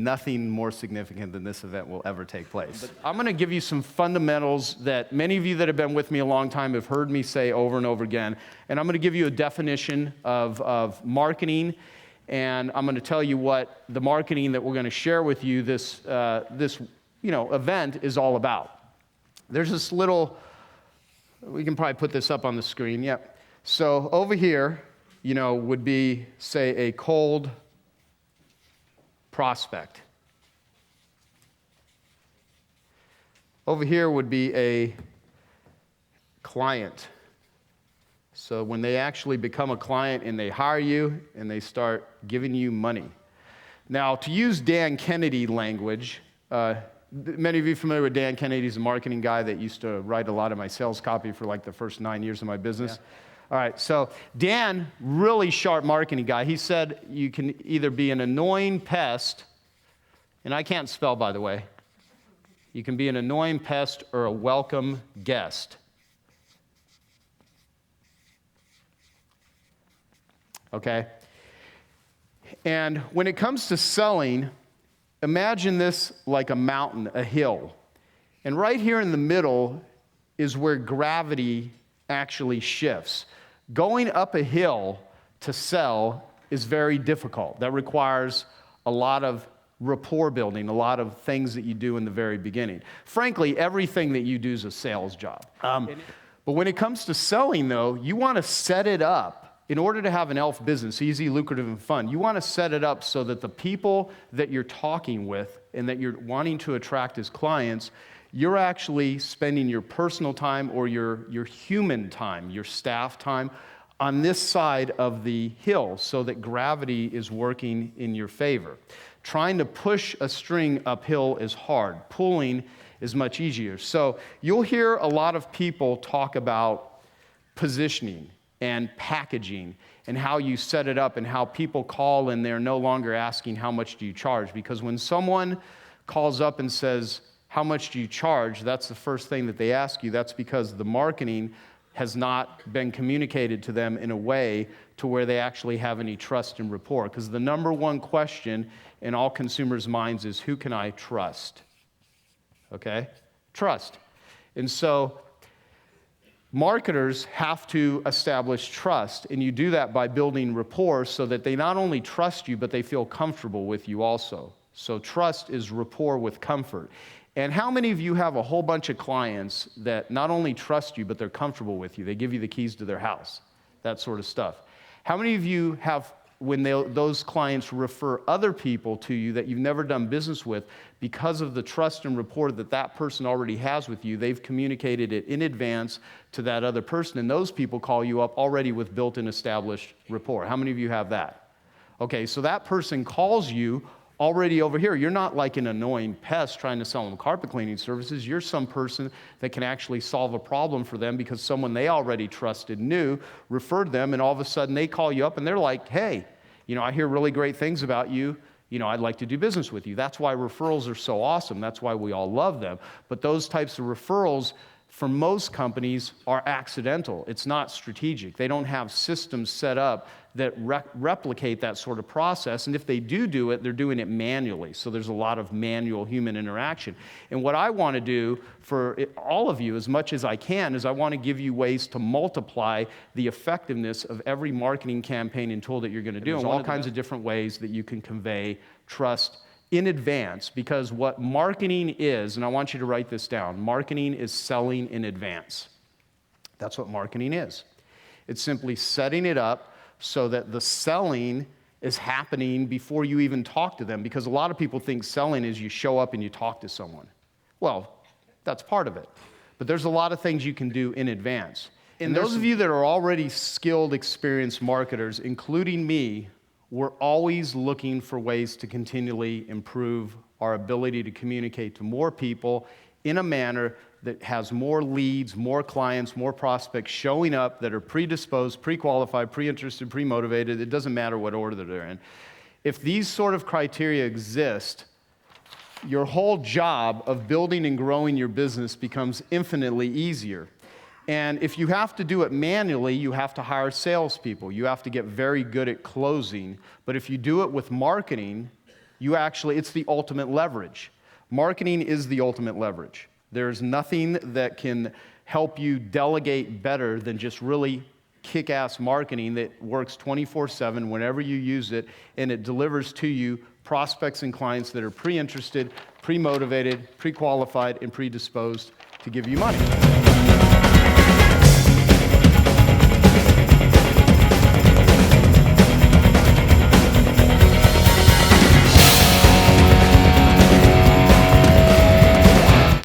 nothing more significant than this event will ever take place. But I'm going to give you some fundamentals that many of you that have been with me a long time have heard me say over and over again. And I'm going to give you a definition of marketing, and I'm going to tell you what the marketing that we're going to share with you this event is all about. There's this little, we can probably put this up on the screen. Yep. So over here, would be, say, a cold prospect. Over here would be a client. So when they actually become a client and they hire you and they start giving you money. Now, to use Dan Kennedy language, many of you familiar with Dan Kennedy? He's a marketing guy that used to write a lot of my sales copy for like the first 9 years of my business. Yeah. All right, so Dan, really sharp marketing guy. He said you can either be an annoying pest, and I can't spell, by the way. You can be an annoying pest or a welcome guest. Okay? And when it comes to selling, imagine this like a mountain, a hill. And right here in the middle is where gravity actually shifts. Going up a hill to sell is very difficult. That requires a lot of rapport building, a lot of things that you do in the very beginning. Frankly, everything that you do is a sales job. But when it comes to selling, though, you want to set it up. In order to have an ELF business, easy, lucrative, and fun, you want to set it up so that the people that you're talking with and that you're wanting to attract as clients, you're actually spending your personal time or your human time, your staff time, on this side of the hill so that gravity is working in your favor. Trying to push a string uphill is hard. Pulling is much easier. So you'll hear a lot of people talk about positioning and packaging and how you set it up and how people call and they're no longer asking how much do you charge, because when someone calls up and says, how much do you charge? That's the first thing that they ask you. That's because the marketing has not been communicated to them in a way to where they actually have any trust and rapport. Because the number one question in all consumers' minds is, who can I trust? Okay? Trust. And so marketers have to establish trust, and you do that by building rapport so that they not only trust you, but they feel comfortable with you also. So trust is rapport with comfort. And how many of you have a whole bunch of clients that not only trust you, but they're comfortable with you? They give you the keys to their house, that sort of stuff. How many of you have, when those clients refer other people to you that you've never done business with, because of the trust and rapport that that person already has with you, they've communicated it in advance to that other person, and those people call you up already with built-in established rapport? How many of you have that? Okay, so that person calls you already over here. You're not like an annoying pest trying to sell them carpet cleaning services. You're some person that can actually solve a problem for them because someone they already trusted, knew, referred them, and all of a sudden they call you up and they're like, hey, I hear really great things about you. I'd like to do business with you. That's why referrals are so awesome. That's why we all love them. But those types of referrals for most companies are accidental. It's not strategic. They don't have systems set up that replicate that sort of process. And if they do it, they're doing it manually. So there's a lot of manual human interaction. And what I want to do for all of you as much as I can is I want to give you ways to multiply the effectiveness of every marketing campaign and tool that you're going to do. And all kinds of different ways that you can convey trust in advance, because what marketing is, and I want you to write this down, marketing is selling in advance. That's what marketing is. It's simply setting it up so that the selling is happening before you even talk to them, because a lot of people think selling is you show up and you talk to someone. Well, that's part of it. But there's a lot of things you can do in advance. And those of you that are already skilled, experienced marketers, including me, we're always looking for ways to continually improve our ability to communicate to more people in a manner that has more leads, more clients, more prospects showing up that are predisposed, pre-qualified, pre-interested, pre-motivated. It doesn't matter what order they're in. If these sort of criteria exist, your whole job of building and growing your business becomes infinitely easier. And if you have to do it manually, you have to hire salespeople. You have to get very good at closing. But if you do it with marketing, it's the ultimate leverage. Marketing is the ultimate leverage. There's nothing that can help you delegate better than just really kick-ass marketing that works 24/7 whenever you use it, and it delivers to you prospects and clients that are pre-interested, pre-motivated, pre-qualified, and predisposed to give you money.